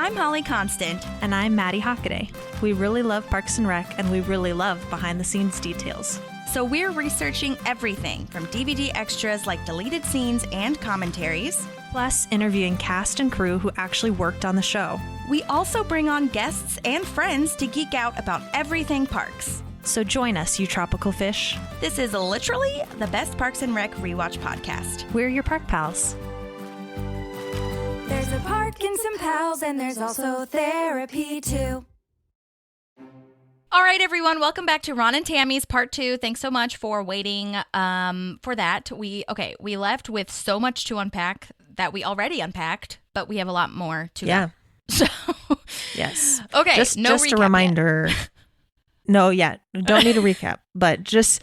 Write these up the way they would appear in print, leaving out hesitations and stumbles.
I'm Holly Constant. And I'm Maddie Hockaday. We really love Parks and Rec, and we really love behind-the-scenes details. So we're researching everything from DVD extras like deleted scenes and commentaries, plus interviewing cast and crew who actually worked on the show. We also bring on guests and friends to geek out about everything parks. So join us, you tropical fish. This is literally the best Parks and Rec rewatch podcast. We're your park pals. There's a park and some pals, and there's also therapy too. All right, everyone, welcome back to Ron and Tammy's Part 2. Thanks so much for waiting for that. We left with so much to unpack that we already unpacked, but we have a lot more to go. So, yes. Okay, just a reminder. No, yeah, don't need a recap, but just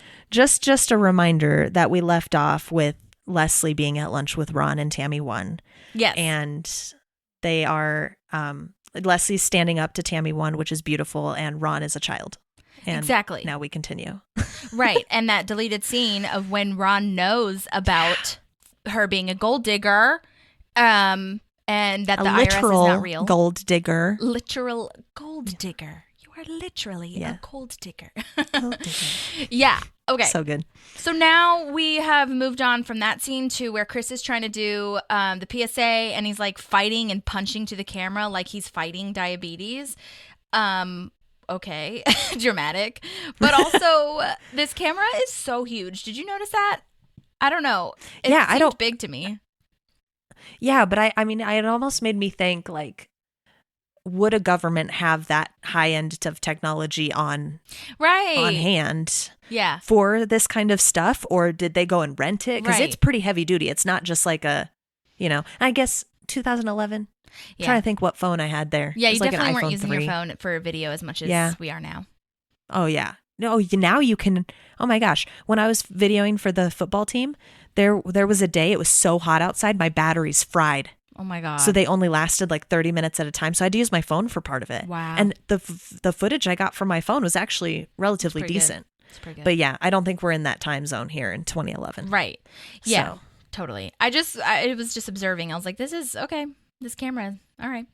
a reminder that we left off with Leslie being at lunch with Ron and Tammy 1. Yes. And they are, Leslie's standing up to Tammy 1, which is beautiful, and Ron is a child. And exactly. Now we continue. Right. And that deleted scene of when Ron knows about her being a gold digger, and that the IRS is not real. Gold digger. Literal gold digger. You are literally a gold digger. Gold digger. Yeah. Okay. So good. So now we have moved on from that scene to where Chris is trying to do the PSA, and he's like fighting and punching to the camera like he's fighting diabetes. Okay. Dramatic. But also, this camera is so huge. Did you notice that? I don't know. It seemed big to me. Yeah, but I mean, it almost made me think, like, would a government have that high end of technology on hand for this kind of stuff, or did they go and rent it? Because it's pretty heavy duty. It's not just like I guess 2011. I'm trying to think what phone I had there. Yeah, you like definitely weren't using 3. your phone for video as much as we are now. Oh, yeah. No, now you can. Oh, my gosh. When I was videoing for the football team, there was a day it was so hot outside, my batteries fried. Oh my God. So they only lasted like 30 minutes at a time. So I had to use my phone for part of it. Wow. And the footage I got from my phone was actually relatively decent. It's pretty good. But yeah, I don't think we're in that time zone here in 2011. Right. Yeah, totally. It was just observing. I was like, this is okay. This camera. All right.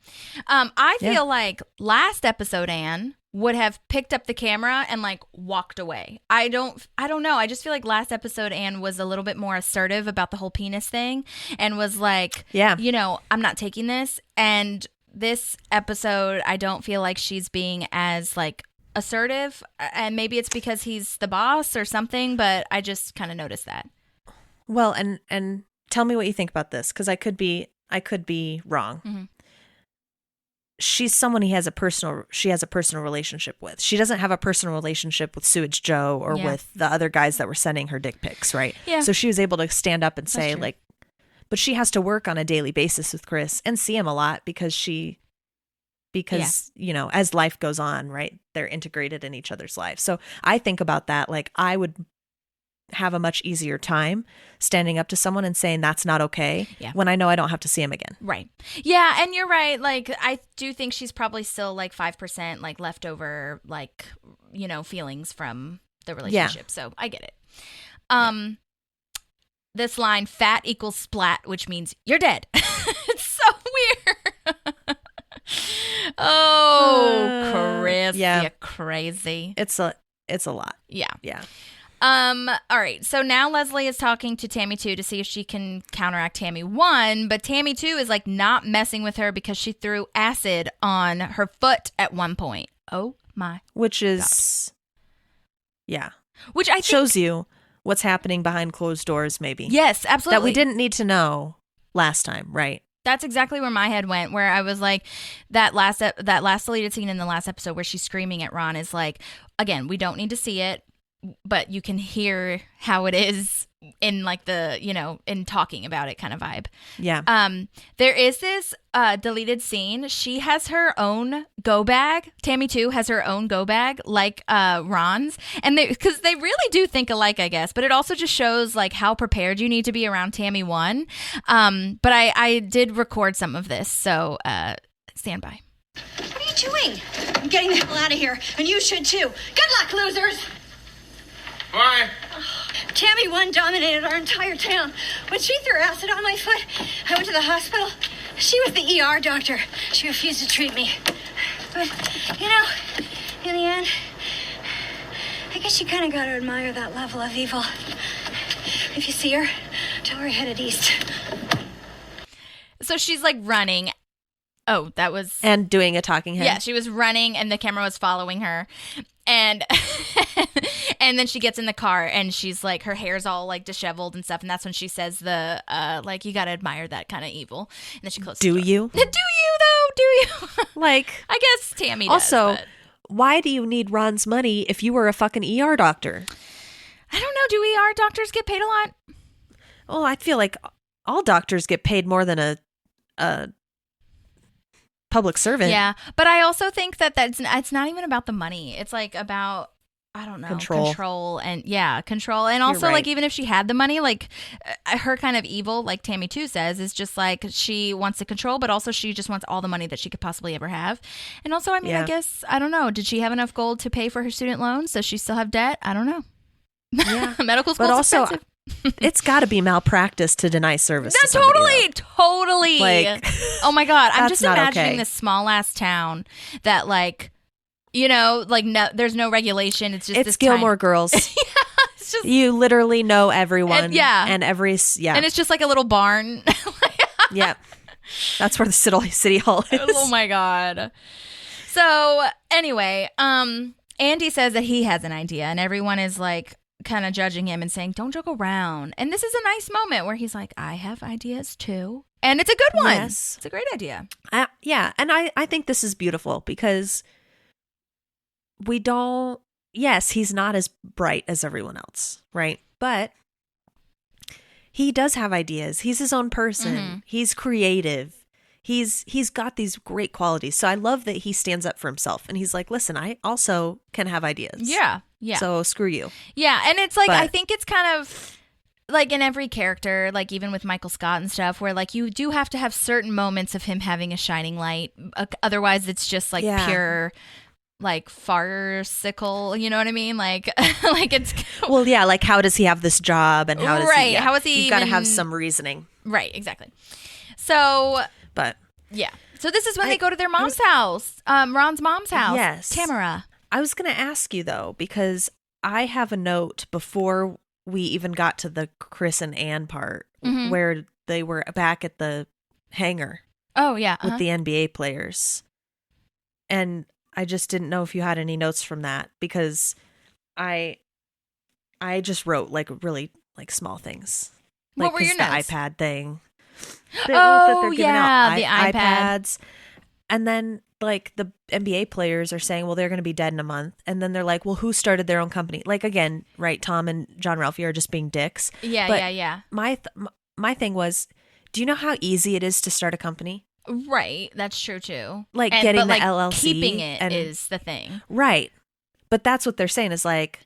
I feel like last episode, Anne would have picked up the camera and like walked away. I don't know. I just feel like last episode Anne was a little bit more assertive about the whole penis thing and was like, I'm not taking this. And this episode, I don't feel like she's being as like assertive, and maybe it's because he's the boss or something, but I just kind of noticed that. Well, and tell me what you think about this, because I could be wrong. Mm-hmm. She's someone she has a personal relationship with. She doesn't have a personal relationship with Sewage Joe or with the other guys that were sending her dick pics, right? Yeah. So she was able to stand up and say, like, but she has to work on a daily basis with Chris and see him a lot because as life goes on, right, they're integrated in each other's lives. So I think about that, like, I would have a much easier time standing up to someone and saying that's not okay when I know I don't have to see him again. Right. Yeah, and you're right. Like, I do think she's probably still like 5% like leftover, like, feelings from the relationship. Yeah. So I get it. This line, fat equals splat, which means you're dead. It's so weird. Oh, Chris, you're crazy. It's a lot. Yeah. Yeah. All right. So now Leslie is talking to Tammy 2 to see if she can counteract Tammy 1, but Tammy 2 is like not messing with her because she threw acid on her foot at one point. Oh my. Which is, which I think shows you what's happening behind closed doors, maybe. Yes, absolutely. That we didn't need to know last time, right? That's exactly where my head went, where I was like, that last deleted scene in the last episode where she's screaming at Ron is like, again, we don't need to see it, but you can hear how it is in like the, in talking about it kind of vibe. Yeah. There is this deleted scene. She has her own go bag. Tammy 2 has her own go bag like Ron's. And because they really do think alike, I guess. But it also just shows like how prepared you need to be around Tammy 1. But I did record some of this. So stand by. What are you doing? I'm getting the hell out of here. And you should too. Good luck, losers. Why? Tammy 1 dominated our entire town. When she threw acid on my foot, I went to the hospital. She was the ER doctor. She refused to treat me. But, in the end, I guess you kind of got to admire that level of evil. If you see her, tell her we're headed east. So she's like running. Oh, that was... And doing a talking head. Yeah, she was running and the camera was following her. And and then she gets in the car and she's like, her hair's all like disheveled and stuff. And that's when she says like, you got to admire that kind of evil. And then she closes the door. Do you? Do you, though? Do you? Like... I guess Tammy does. Also, but... why do you need Ron's money if you were a fucking ER doctor? I don't know. Do ER doctors get paid a lot? Well, I feel like all doctors get paid more than a public servant. Yeah, but I also think that it's not even about the money. It's like about, I don't know, control and control. And also, like, even if she had the money, like her kind of evil, like Tammy 2 says, is just like she wants to control, but also she just wants all the money that she could possibly ever have. And also, I mean, I guess, I don't know, did she have enough gold to pay for her student loans? Does she still have debt? I don't know. Yeah. Medical school is expensive. It's got to be malpractice to deny service. That's to somebody, totally. Like, oh my God. I'm just imagining okay. this small ass town that, like, like there's no regulation. It's just it's this Gilmore Girls. It's just, you literally know everyone. And and it's just like a little barn. Yeah, that's where the city hall is. Oh my God. So anyway, Andy says that he has an idea, and everyone is like kind of judging him and saying, don't joke around. And this is a nice moment where he's like, I have ideas too. And it's a good one. Yes. It's a great idea. Yeah. And I think this is beautiful because he's not as bright as everyone else, right? But he does have ideas. He's his own person. Mm-hmm. He's creative. He's got these great qualities. So I love that he stands up for himself and he's like, listen, I also can have ideas. Yeah. Yeah. So screw you. Yeah. And it's like, I think it's kind of like in every character, like even with Michael Scott and stuff, where like you do have to have certain moments of him having a shining light. Otherwise it's just like pure like farcical, you know what I mean? Like like it's well, yeah, like how does he have this job and how does he how is he you've got to have some reasoning. Right, exactly. So but yeah. So this is when they go to their mom's house. Ron's mom's house. Yes. Tamara. I was going to ask you though, because I have a note before we even got to the Chris and Ann part where they were back at the hangar. Oh yeah. With the NBA players. And I just didn't know if you had any notes from that because I just wrote like really like small things. Like, what were your notes? The iPad thing. The iPads. And then like the NBA players are saying, well, they're going to be dead in a month. And then they're like, well, who started their own company? Like, again, right, Tom and John Ralphie are just being dicks. Yeah. My thing was, do you know how easy it is to start a company? Right. That's true, too. Like getting the like, LLC. Keeping it is the thing. Right. But that's what they're saying is like,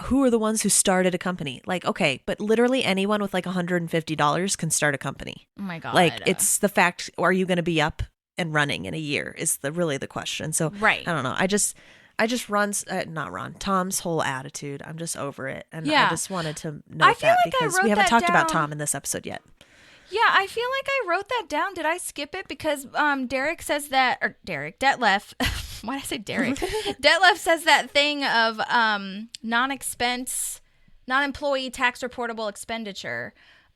who are the ones who started a company? Like, okay, but literally anyone with like $150 can start a company. Oh my God. Like, it's the fact, are you going to be up and running in a year is really the question. So right. I don't know. I just Tom's whole attitude. I'm just over it. And I just wanted to note that because we haven't talked about Tom in this episode yet. Yeah, I feel like I wrote that down. Did I skip it? Because Detlef, why did I say Derek? Detlef says that thing of non-employee tax reportable expenditure.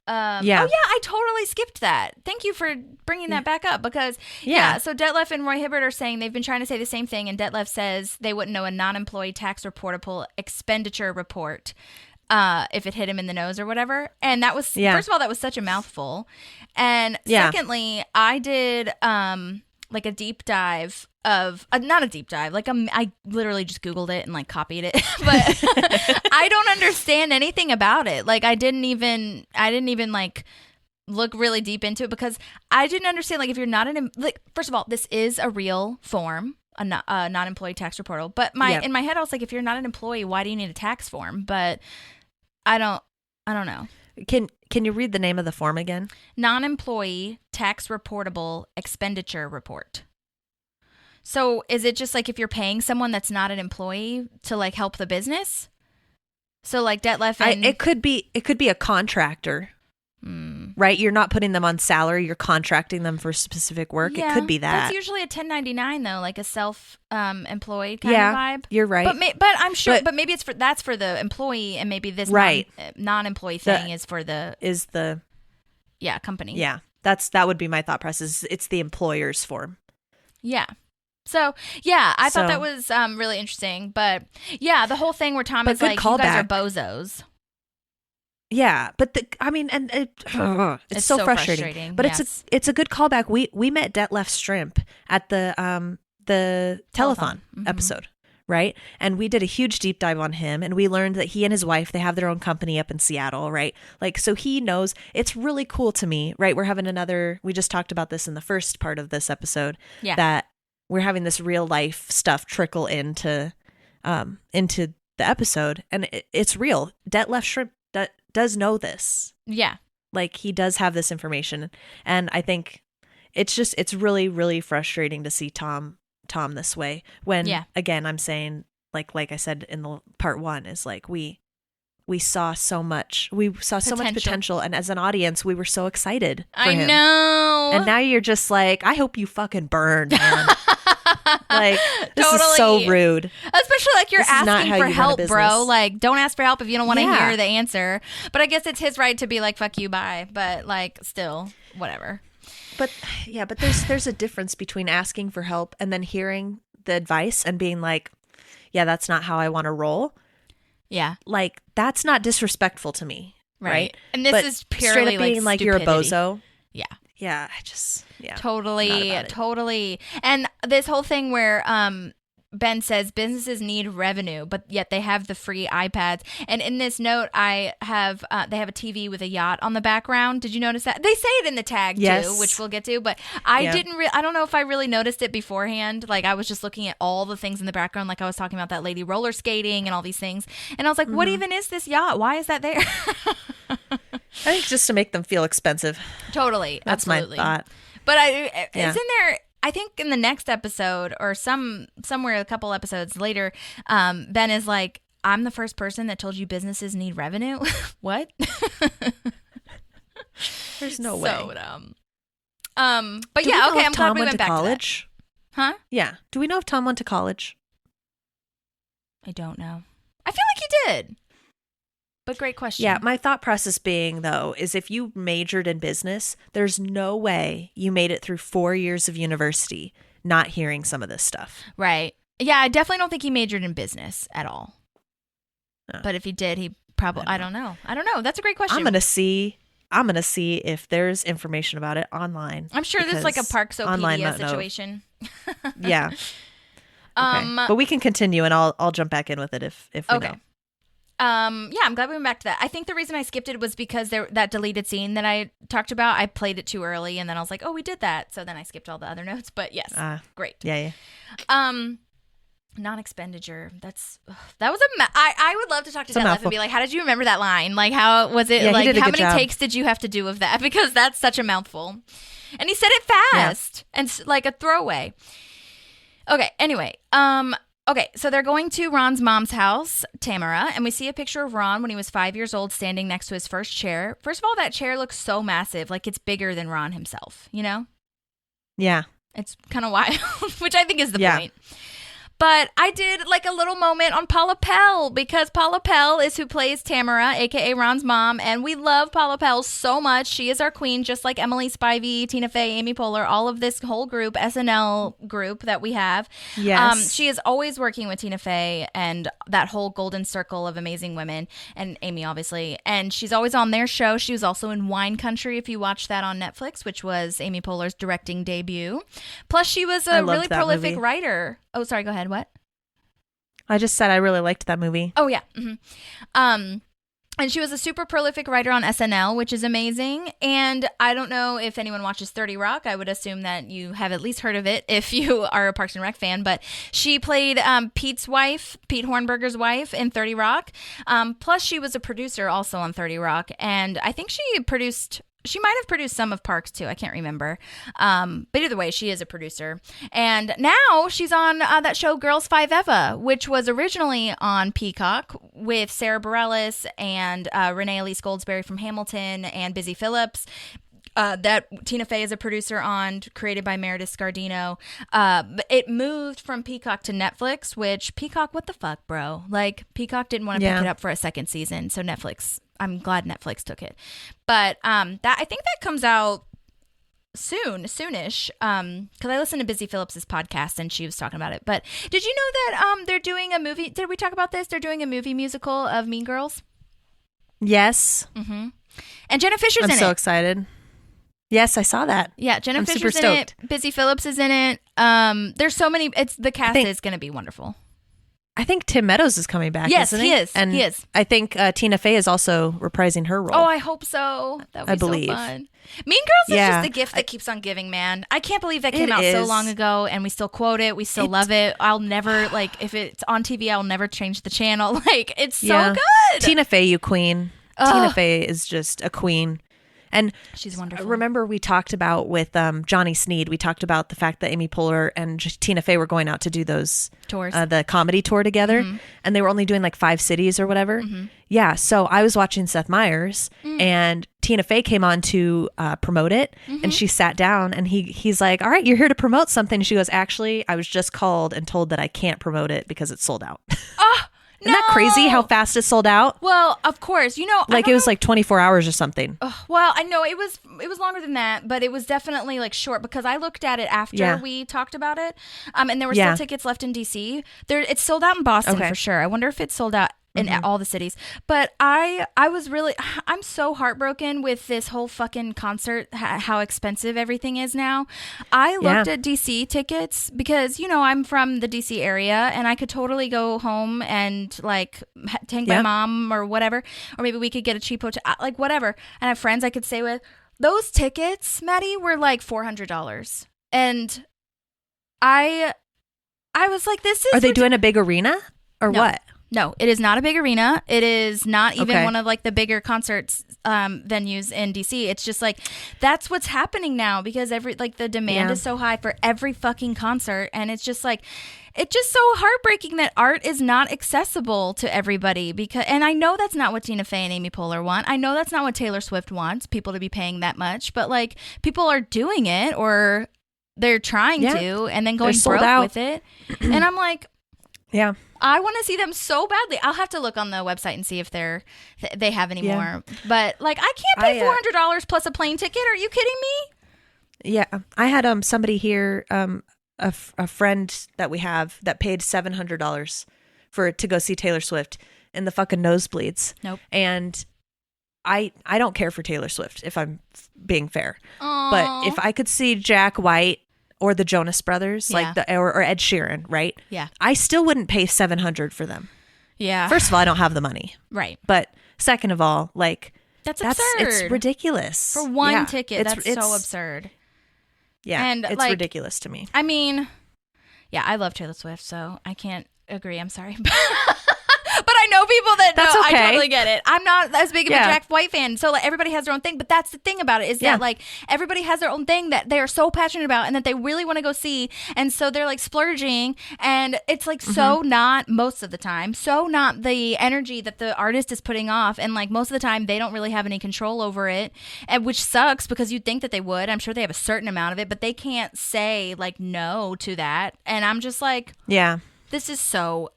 Oh yeah, I totally skipped that. Thank you for bringing that back up because so Detlef and Roy Hibbert are saying they've been trying to say the same thing, and Detlef says they wouldn't know a non-employee tax reportable expenditure report if it hit him in the nose or whatever. And that was first of all, that was such a mouthful, and secondly, I did like a deep dive of not a deep dive, like I literally just Googled it and like copied it, but I don't understand anything about it. Like I didn't even like look really deep into it because I didn't understand, like, if you're not first of all, this is a real form, a non-employee tax reportal, but in my head I was like, if you're not an employee, why do you need a tax form? But I don't know. Can you read the name of the form again? Non-employee tax reportable expenditure report. So is it just like if you're paying someone that's not an employee to like help the business? So like Detlef and it could be a contractor, right? right? You're not putting them on salary. You're contracting them for specific work. It could be that. That's usually a 1099 though, like a self-employed kind of vibe. You're right. But I'm sure. But maybe that's for the employee, and maybe this non-employee thing is for the company. Yeah, that would be my thought process. It's the employer's form. Yeah. So, yeah, I thought that was really interesting. But, yeah, the whole thing where Tom is like, you guys are bozos. Yeah, but it's so frustrating. But it's a good callback. We met Detlef Shrimp at the telethon episode, right? And we did a huge deep dive on him, and we learned that he and his wife, they have their own company up in Seattle, right? Like, so he knows. It's really cool to me, right? We're having we just talked about this in the first part of this episode, that we're having this real life stuff trickle into the episode, and it's real. Detlef Shrimp does know this. Yeah. Like, he does have this information, and I think it's really, really frustrating to see Tom this way when, again, I'm saying, like I said in the part 1, is like we saw so much potential, and as an audience we were so excited for him. Know. And now you're just like, I hope you fucking burn, man. Like, this is so rude. Especially like you're asking for help, bro. Like, don't ask for help if you don't want to hear the answer. But I guess it's his right to be like, fuck you, bye. But like, still, whatever. But there's a difference between asking for help and then hearing the advice and being like, yeah, that's not how I want to roll. Yeah. Like, that's not disrespectful to me. Right. And this is purely like being like, you're a bozo. Yeah. Yeah. Totally. And this whole thing where Ben says businesses need revenue, but yet they have the free iPads. And in this note, they have a TV with a yacht on the background. Did you notice that? They say it in the tag too, which we'll get to, but I don't know if I really noticed it beforehand. Like, I was just looking at all the things in the background. Like, I was talking about that lady roller skating and all these things. And I was like, what even is this yacht? Why is that there? I think just to make them feel expensive. Totally. That's absolutely. my thought. But isn't there, I think in the next episode or somewhere a couple episodes later, Ben is like, I'm the first person that told you businesses need revenue. What? There's no way. So dumb. But yeah, okay, I'm glad we went back college? To that. Huh? Yeah. Do we know if Tom went to college? I don't know. I feel like he did. But great question. Yeah, my thought process being, though, is if you majored in business, there's no way you made it through 4 years of university not hearing some of this stuff. Right. Yeah, I definitely don't think he majored in business at all. No. But if he did, he probably, I don't know. That's a great question. I'm going to see if there's information about it online. I'm sure there's like a Parksopedia situation. Yeah. Okay. But we can continue, and I'll jump back in with it if we know. Yeah, I'm glad we went back to that. I think the reason I skipped it was because that deleted scene that I talked about, I played it too early, and then I was like, oh, we did that. So then I skipped all the other notes. But yes, great. Yeah. Non-expenditure. That was I would love to talk to Detlef and be like, how did you remember that line? Like, how was it? Yeah, like, how many takes did you have to do of that? Because that's such a mouthful. And he said it fast and like a throwaway. Okay. Anyway, okay, so they're going to Ron's mom's house, Tamara, and we see a picture of Ron when he was 5 years old standing next to his first chair. First of all, that chair looks so massive, like it's bigger than Ron himself, you know? Yeah. It's kind of wild, which I think is the point. But I did like a little moment on Paula Pell, because Paula Pell is who plays Tamara, a.k.a. Ron's mom, and we love Paula Pell so much. She is our queen, just like Emily Spivey, Tina Fey, Amy Poehler, all of this whole group, SNL group that we have. Yes. She is always working with Tina Fey and that whole golden circle of amazing women, and Amy, obviously. And she's always on their show. She was also in Wine Country, if you watch that on Netflix, which was Amy Poehler's directing debut. Plus, she was a really prolific writer. Oh, sorry, go ahead. What? I just said I really liked that movie. Oh, yeah. Mm-hmm. And she was a super prolific writer on SNL, which is amazing. And I don't know if anyone watches 30 Rock. I would assume that you have at least heard of it if you are a Parks and Rec fan. But she played Pete Hornberger's wife in 30 Rock. Plus, she was a producer also on 30 Rock. And I think she produced She might have produced some of Parks too. I can't remember. But either way, she is a producer. And now she's on that show Girls 5 Eva, which was originally on Peacock with Sarah Bareilles and Renee Elise Goldsberry from Hamilton and Busy Phillips. That Tina Fey is a producer on, created by Meredith Scardino. It moved from Peacock to Netflix, which Peacock, what the fuck, bro? Like, Peacock didn't want to pick it up for a second season, so Netflix, I'm glad Netflix took it. But that I think that comes out soonish, because I listened to Busy Phillips's podcast and she was talking about it. But did you know that they're doing a movie? Did we talk about this? They're doing a movie musical of Mean Girls. Yes. Mm-hmm. And Jenna Fisher's in it. I'm so excited. Yes, I saw that. Yeah, Jenna I'm Fisher's super in stoked. it. Busy Phillips is in it. There's so many. The cast is going to be wonderful. I think Tim Meadows is coming back. Yes, isn't he is. And he is. I think Tina Fey is also reprising her role. Oh, I hope so. That would be believe. so fun. Mean Girls is just the gift that keeps on giving, man. I can't believe that came out so long ago, and we still quote it. We still love it. I'll never, like, if it's on TV, I'll never change the channel. Like, it's so good. Tina Fey, you queen. Tina Fey is just a queen. And she's wonderful. Remember we talked about with Johnny Sneed, we talked about the fact that Amy Poehler and Tina Fey were going out to do those tours, the comedy tour together, and they were only doing like 5 cities or whatever. Yeah, so I was watching Seth Meyers, and Tina Fey came on to promote it, and she sat down, and he's like, "All right, you're here to promote something." And she goes, "Actually, I was just called and told that I can't promote it because it's sold out." Isn't that crazy how fast it sold out? Well, of course. You know, like it was like 24 hours or something. Well, I know it was longer than that, but it was definitely like short because I looked at it after we talked about it. And there were still tickets left in DC. It's sold out in Boston for sure. I wonder if it's sold out in all the cities. But I'm so heartbroken with this whole fucking concert, how expensive everything is now. I looked at DC tickets because, you know, I'm from the DC area and I could totally go home and like take my mom or whatever, or maybe we could get a cheap hotel, like whatever. And I have friends I could stay with. Those tickets, Maddie, were like $400. And I was like, this is... Are they doing a big arena or what? No, it is not a big arena. It is not even one of like the bigger concerts venues in DC. It's just like that's what's happening now because the demand is so high for every fucking concert, and it's just like it's just so heartbreaking that art is not accessible to everybody and I know that's not what Tina Fey and Amy Poehler want. I know that's not what Taylor Swift wants, people to be paying that much, but like people are doing it or they're trying to and then going broke with it. And I'm like, yeah. I want to see them so badly. I'll have to look on the website and see if they have any more. But like, I can't pay $400 plus a plane ticket. Are you kidding me? Yeah, I had somebody here, a friend that we have that paid $700 to go see Taylor Swift in the fucking nosebleeds. Nope. And I don't care for Taylor Swift if I'm being fair. Aww. But if I could see Jack White or the Jonas Brothers, like or Ed Sheeran, right? Yeah. I still wouldn't pay $700 for them. Yeah. First of all, I don't have the money. Right. But second of all, like that's absurd. It's ridiculous. For one ticket, that's so absurd. Yeah. And it's like, ridiculous to me. I mean, yeah, I love Taylor Swift, so I can't agree. I'm sorry. But I know people that that's know. okay. I totally get it. I'm not as big of a Jack White fan, so like everybody has their own thing. But that's the thing about it is that like everybody has their own thing that they are so passionate about and that they really want to go see, and so they're like splurging, and it's like so not most of the time, so not the energy that the artist is putting off, and like most of the time they don't really have any control over it, and which sucks because you'd think that they would. I'm sure they have a certain amount of it, but they can't say like no to that, and I'm just like, this is so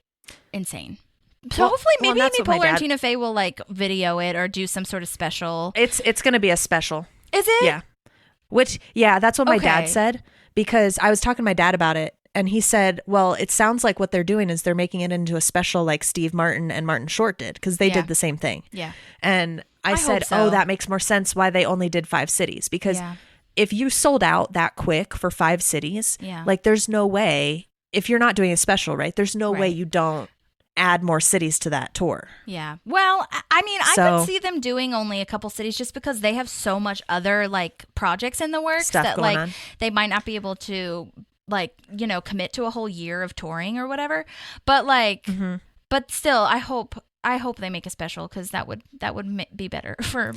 insane. So hopefully maybe Amy Poehler and Tina Fey will like video it or do some sort of special. It's going to be a special. Is it? Yeah. That's what my dad said, because I was talking to my dad about it and he said, well, it sounds like what they're doing is they're making it into a special like Steve Martin and Martin Short did, because they did the same thing. Yeah. And I said, oh, that makes more sense why they only did 5 cities, because if you sold out that quick for 5 cities, like there's no way, if you're not doing a special, right? There's no way you don't add more cities to that tour. Yeah. Well, I mean, I could see them doing only a couple cities just because they have so much other like projects in the works that like they might not be able to like, you know, commit to a whole year of touring or whatever. But like, but still, I hope I hope they make a special because that would be better for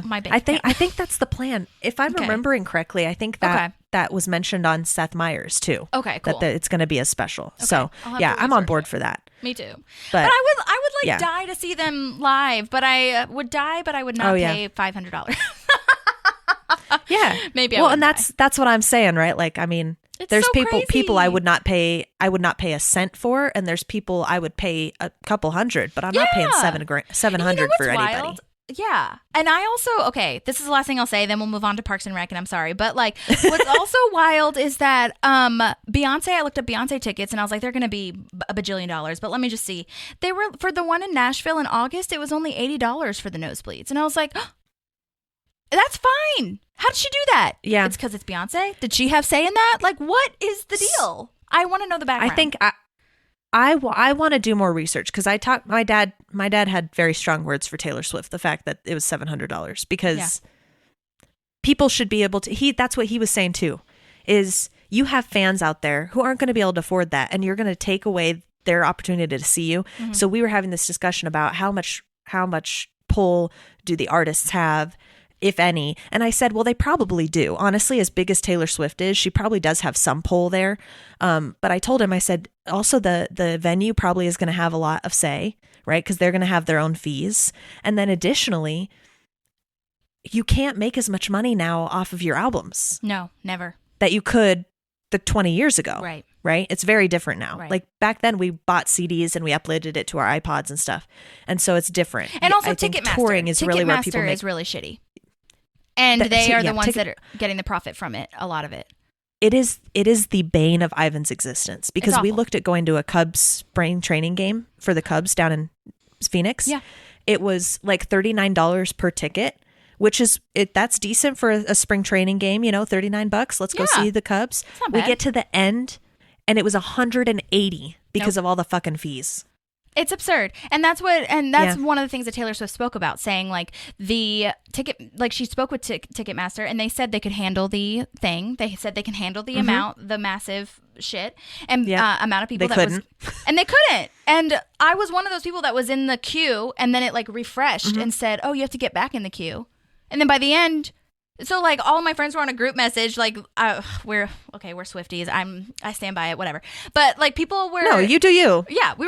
my bank. I think that's the plan. If I'm remembering correctly, I think that was mentioned on Seth Meyers too. Okay, cool. That it's going to be a special. Okay. So yeah, I'm on board for that. Me too. But I would like die to see them live. But I would die, but I would not pay $500. Yeah, maybe. Well, and that's what I'm saying, right? Like, I mean, there's people I would not pay a cent for, and there's people I would pay a couple hundred, but I'm not paying $700 for anybody. Wild? Yeah. And I also, this is the last thing I'll say, then we'll move on to Parks and Rec, and I'm sorry. But like, what's also wild is that Beyonce, I looked up Beyonce tickets and I was like, they're going to be a bajillion dollars. But let me just see. They were, for the one in Nashville in August, it was only $80 for the nosebleeds. And I was like, oh, that's fine. How did she do that? Yeah. It's because it's Beyonce? Did she have say in that? Like, what is the deal? I want to know the background. I think I want to do more research because my dad had very strong words for Taylor Swift, the fact that it was $700 because people should be able to, that's what he was saying too, is you have fans out there who aren't going to be able to afford that, and you're going to take away their opportunity to see you. Mm-hmm. So we were having this discussion about how much pull do the artists have, if any. And I said, well, they probably do. Honestly, as big as Taylor Swift is, she probably does have some pull there. But I told him, I said, also the venue probably is going to have a lot of say, right? Because they're going to have their own fees. And then additionally, you can't make as much money now off of your albums. No, never. That you could 20 years ago. Right. Right? It's very different now. Right. Like back then we bought CDs and we uploaded it to our iPods and stuff. And so it's different. And also I think Ticketmaster. Touring is really where people Ticketmaster make... is really shitty. And they are the ones that are getting the profit from it, a lot of it. It is the bane of Ivan's existence because we looked at going to a Cubs spring training game for the Cubs down in Phoenix. Yeah. It was like $39 per ticket, which is that's decent for a spring training game, $39. Let's go see the Cubs. We get to the end and it was $180 because of all the fucking fees. It's absurd. And that's one of the things that Taylor Swift spoke about, saying like the ticket, like she spoke with Ticketmaster and they said they could handle the thing. They said they can handle the amount, the massive shit and amount of people and they couldn't. And I was one of those people that was in the queue and then it like refreshed and said, oh, you have to get back in the queue. And then by the end, so like all of my friends were on a group message, like we're Swifties. I stand by it, whatever. But like people were. No, you do you. Yeah, we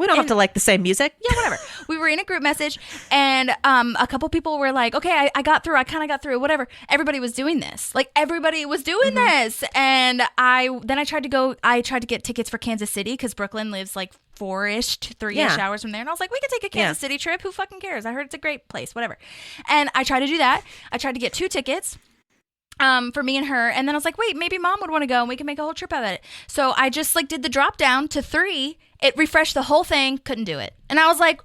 don't have to like the same music. Yeah, whatever. We were in a group message, and a couple people were like, okay, I got through. I kind of got through. Whatever. Everybody was doing this. Like everybody was doing this, and I tried to get tickets for Kansas City because Brooklyn lives like 4-ish to 3-ish hours from there. And I was like, we could take a Kansas City trip. Who fucking cares? I heard it's a great place, whatever. And I tried to do that. I tried to get 2 tickets for me and her. And then I was like, wait, maybe mom would want to go and we can make a whole trip out of it. So I just like did the drop down to 3. It refreshed the whole thing. Couldn't do it. And I was like,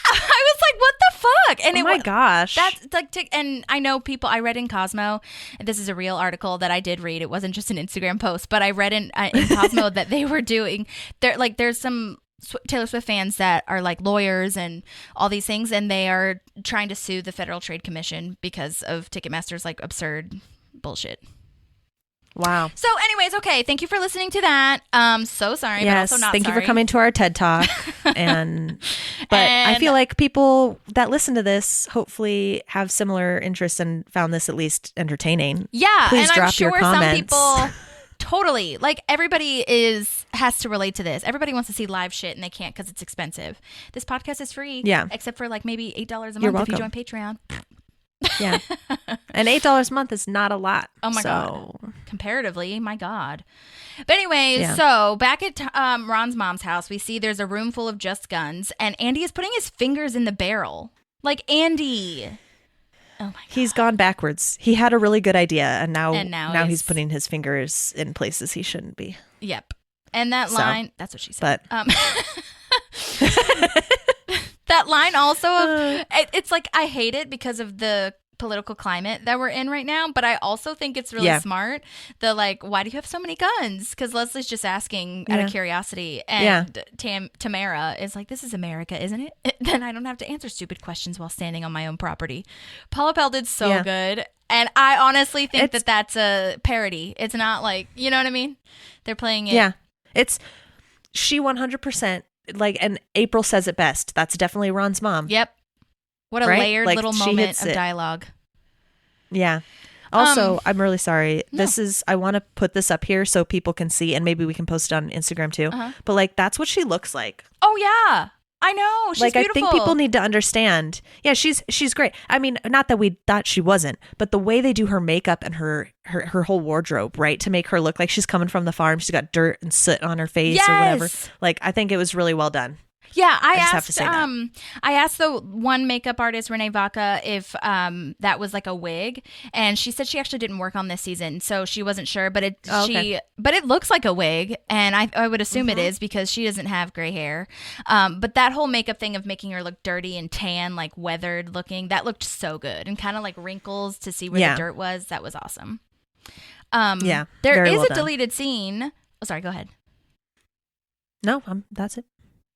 I was like, what the fuck? And oh my gosh. That's like, and I know people, I read in Cosmo, this is a real article that I did read. It wasn't just an Instagram post, but I read in Cosmo that they were doing, there's some Taylor Swift fans that are like lawyers and all these things, and they are trying to sue the Federal Trade Commission because of Ticketmaster's like absurd bullshit. Wow. So anyways, okay. Thank you for listening to that. So sorry, yes, but also not thank sorry. you for coming to our TED Talk. But I feel like people that listen to this hopefully have similar interests and found this at least entertaining. Yeah. Please and drop I'm sure your comments. some people totally, like everybody has to relate to this. Everybody wants to see live shit and they can't because it's expensive. This podcast is free. Yeah. Except for like maybe $8 a You're month if you welcome. join Patreon. Yeah. And $8 a month is not a lot. Oh my God. Comparatively, my God. But anyways, so back at Ron's mom's house, we see there's a room full of just guns and Andy is putting his fingers in the barrel. Like Andy. Oh my God. He's gone backwards. He had a really good idea and now he's putting his fingers in places he shouldn't be. Yep. And that line, that's what she said. But that line also it's like I hate it because of the political climate that we're in right now, but I also think it's really smart. The like, why do you have so many guns? Because Leslie's just asking out of curiosity, and Tamara is like, this is America, isn't it? Then I don't have to answer stupid questions while standing on my own property. Paula Pell did so good, and I honestly think that's a parody. It's not like, you know what I mean? They're playing it. Yeah, she 100% like, and April says it best. That's definitely Ron's mom. Yep. What a Right? layered Like, little she moment hits of it. dialogue. Yeah. Also, I'm really sorry. No. I want to put this up here so people can see, and maybe we can post it on Instagram too. But like, that's what she looks like. Oh yeah, I know. She's like, beautiful. I think people need to understand. Yeah, she's great. I mean, not that we thought she wasn't, but the way they do her makeup and her whole wardrobe, right, to make her look like she's coming from the farm. She's got dirt and soot on her face or whatever. Like, I think it was really well done. Yeah, I just asked. have to say that. I asked the one makeup artist, Renee Vaca, if that was like a wig, and she said she actually didn't work on this season, so she wasn't sure. But it looks like a wig, and I would assume it is because she doesn't have gray hair. But that whole makeup thing of making her look dirty and tan, like weathered looking, that looked so good, and kind of like wrinkles to see where the dirt was. That was awesome. Yeah, there is well a done. deleted scene. Oh, sorry. Go ahead. No, that's it.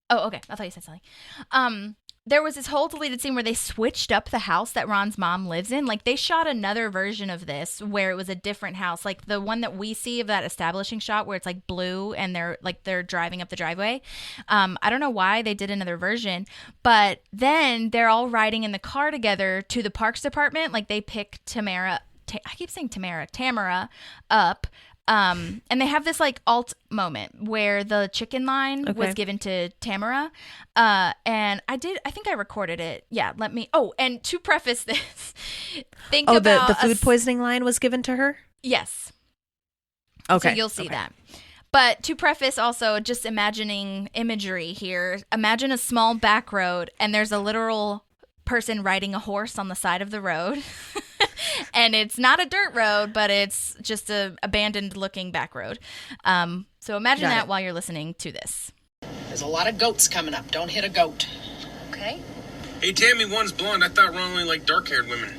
Oh, okay. I thought you said something. There was this whole deleted scene where they switched up the house that Ron's mom lives in. Like, they shot another version of this where it was a different house. Like, the one that we see of that establishing shot where it's, like, blue and they're driving up the driveway. I don't know why they did another version. But then they're all riding in the car together to the parks department. Like, they pick Tamara up. And they have this like alt moment where the chicken line was given to Tamara. And I think I recorded it. Yeah, and to preface this, think about the food poisoning line was given to her? Yes. Okay. So you'll see that. But to preface also, just imagining imagery here, imagine a small back road and there's a literal person riding a horse on the side of the road. And it's not a dirt road, but it's just a abandoned looking back road. So imagine that while you're listening to this. There's a lot of goats coming up. Don't hit a goat. Okay. Hey, Tammy, one's blonde. I thought Ron only liked dark-haired women.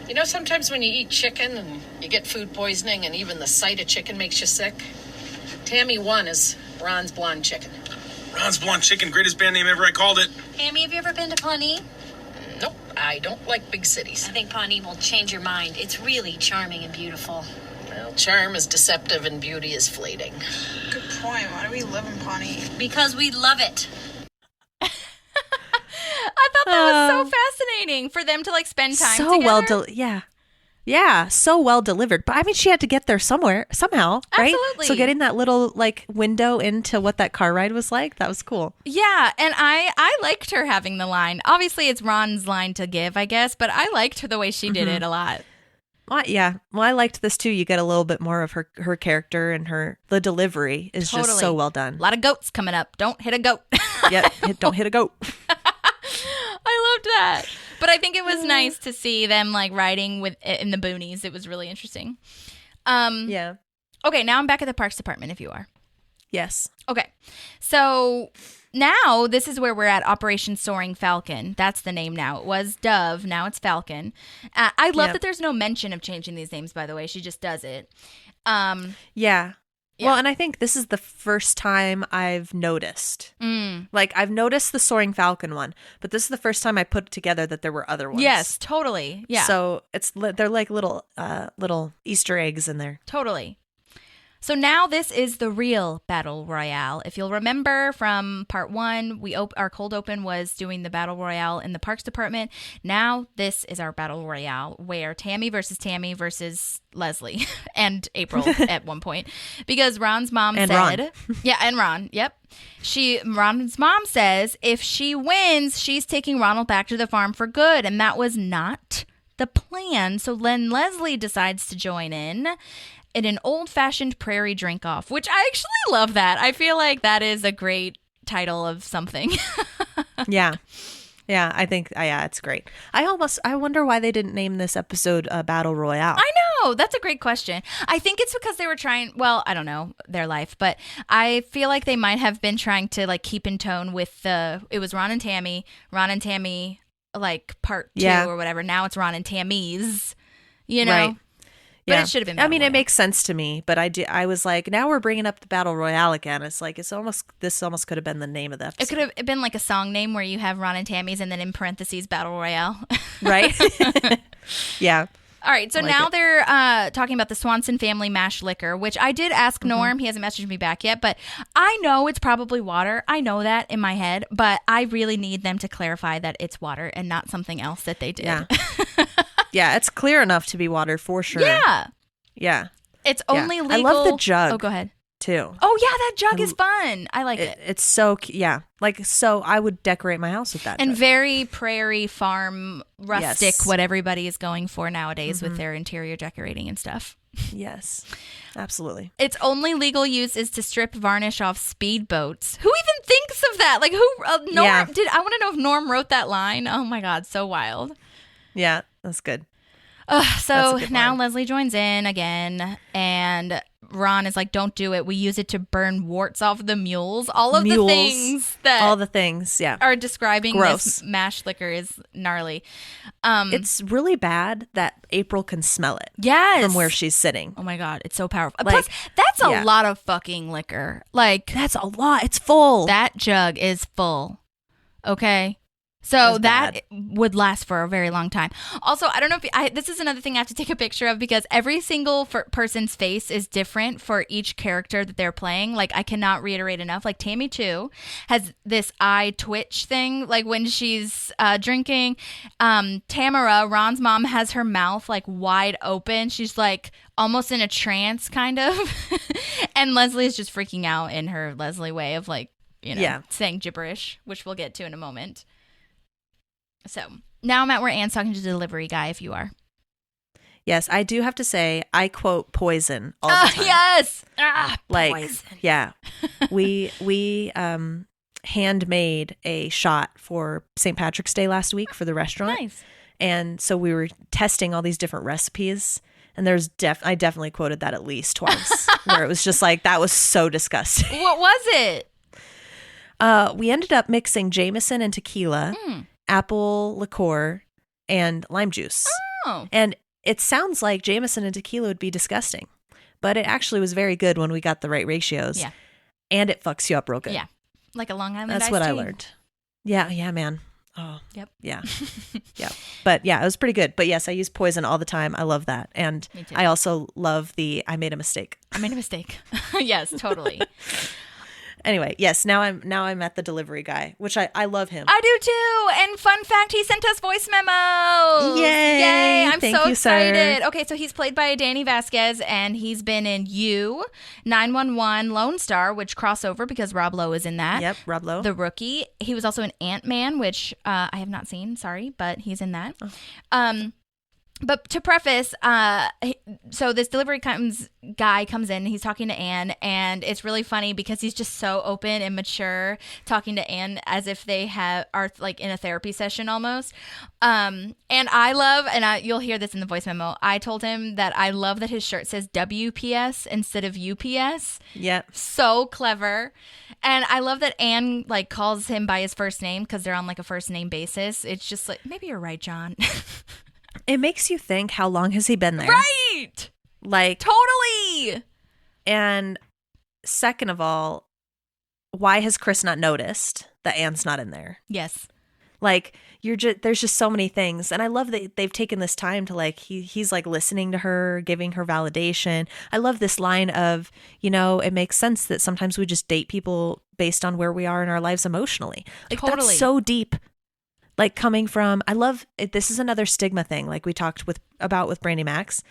You know, sometimes when you eat chicken and you get food poisoning and even the sight of chicken makes you sick. Tammy 1 is Ron's blonde chicken. Ron's blonde chicken, greatest band name ever. I called it. Tammy, have you ever been to Pawnee? Nope, I don't like big cities. I think Pawnee will change your mind. It's really charming and beautiful. Well, charm is deceptive and beauty is fleeting. Good point. Why do we live in Pawnee? Because we love it. I thought that was so fascinating for them to like spend time so together. Yeah, so well delivered. But I mean, she had to get there somehow, right? Absolutely. So getting that little like window into what that car ride was like, that was cool. Yeah, and I liked her having the line. Obviously, it's Ron's line to give, I guess, but I liked the way she did it a lot. Well, yeah. Well, I liked this too. You get a little bit more of her character and the delivery is just so well done. A lot of goats coming up. Don't hit a goat. Yep, don't hit a goat. I loved that. But I think it was nice to see them like riding in the boonies. It was really interesting. Yeah. Okay, now I'm back at the Parks Department if you are. Yes. Okay. So now this is where we're at Operation Soaring Falcon. That's the name now. It was Dove. Now it's Falcon. I love that there's no mention of changing these names, by the way. She just does it. Yeah. Well, and I think this is the first time I've noticed. Like, I've noticed the Soaring Falcon one, but this is the first time I put together that there were other ones. Yes, totally. Yeah. So they're like little Easter eggs in there. Totally. So now this is the real Battle Royale. If you'll remember from part 1, our cold open was doing the Battle Royale in the Parks Department. Now this is our Battle Royale where Tammy versus Leslie and April at one point. Because Ron's mom said... Ron. Yeah, and Ron. Yep. Ron's mom says if she wins, she's taking Ronald back to the farm for good. And that was not the plan. So then Leslie decides to join in an old-fashioned prairie drink-off, which I actually love that. I feel like that is a great title of something. Yeah. Yeah, I think, it's great. I wonder why they didn't name this episode Battle Royale. I know. That's a great question. I think it's because they were trying, well, I don't know their life, but I feel like they might have been trying to like keep in tone with it was Ron and Tammy, like part 2 or whatever. Now it's Ron and Tammys, you know? Right. But Yeah. it should have been I Battle mean, Royale. it makes sense to me, but I was like, now we're bringing up the Battle Royale again. It's like, this almost could have been the name of the episode. It could have been like a song name where you have Ron and Tammy's and then in parentheses Battle Royale. Right? Yeah. All right, so now they're talking about the Swanson family mash liquor, which I did ask Norm. He hasn't messaged me back yet, but I know it's probably water. I know that in my head, but I really need them to clarify that it's water and not something else that they did. Yeah, yeah, it's clear enough to be water for sure. Yeah. It's only legal. I love the jug. Oh, go ahead. Too. Oh, yeah, that jug is fun. I like it. It's so, so I would decorate my house with that and jug. Very prairie farm rustic, what everybody is going for nowadays with their interior decorating and stuff. Yes, absolutely. Its only legal use is to strip varnish off speedboats. Who even thinks of that? Like, who? Norm did. I want to know if Norm wrote that line. Oh my God, so wild. Yeah, that's good. So now Leslie joins in again, and Ron is like, "Don't do it. We use it to burn warts off the mules." All the things, are describing this mash liquor is gnarly. It's really bad that April can smell it. Yes, from where she's sitting. Oh my God, it's so powerful. Plus, that's a lot of fucking liquor. Like, that's a lot. It's full. That jug is full. Okay. So that would last for a very long time. Also, I don't know if this is another thing I have to take a picture of because every single person's face is different for each character that they're playing. Like, I cannot reiterate enough. Like, Tammy, too, has this eye twitch thing. Like, when she's drinking, Tamara, Ron's mom, has her mouth, like, wide open. She's, like, almost in a trance, kind of. And Leslie is just freaking out in her Leslie way of, like, saying gibberish, which we'll get to in a moment. So now I'm at where Anne's talking to the delivery guy, if you are. Yes, I do have to say, I quote poison all the time. Yes! Poison. Yeah. We handmade a shot for St. Patrick's Day last week for the restaurant. Nice. And so we were testing all these different recipes. And I definitely quoted that at least twice, where it was just like, that was so disgusting. What was it? We ended up mixing Jameson and tequila. Apple liqueur, and lime juice. Oh. And it sounds like Jameson and tequila would be disgusting, but it actually was very good when we got the right ratios. Yeah. And it fucks you up real good. Yeah. Like a Long Island That's iced what tea. I learned. Yeah, man. Oh. Yep. Yeah. Yeah. But yeah, it was pretty good. But yes, I use poison all the time. I love that. And I also love I made a mistake. Yes, totally. Anyway, yes, now I'm at the delivery guy, which I love him. I do too. And fun fact, he sent us voice memos. Yay. I'm Thank so you, excited. Sir. Okay, so he's played by Danny Vasquez, and he's been in You, 911, Lone Star, which crossover because Rob Lowe is in that. Yep, Rob Lowe. The Rookie. He was also in Ant-Man, which I have not seen, sorry, but he's in that. Oh. But to preface, so this delivery guy comes in, he's talking to Anne, and it's really funny because he's just so open and mature talking to Anne as if they are like in a therapy session almost. And I love, you'll hear this in the voice memo, I told him that I love that his shirt says WPS instead of UPS. Yep. So clever. And I love that Anne like calls him by his first name because they're on like a first name basis. It's just like, maybe you're right, John. It makes you think, how long has he been there? Right. Like, totally. And second of all, why has Chris not noticed that Anne's not in there? Yes. Like, there's just so many things. And I love that they've taken this time to like, he's like listening to her, giving her validation. I love this line of, it makes sense that sometimes we just date people based on where we are in our lives emotionally. Like, totally. That's so deep. Like, coming from, I love it. This is another stigma thing, like we talked about with Brandy Max,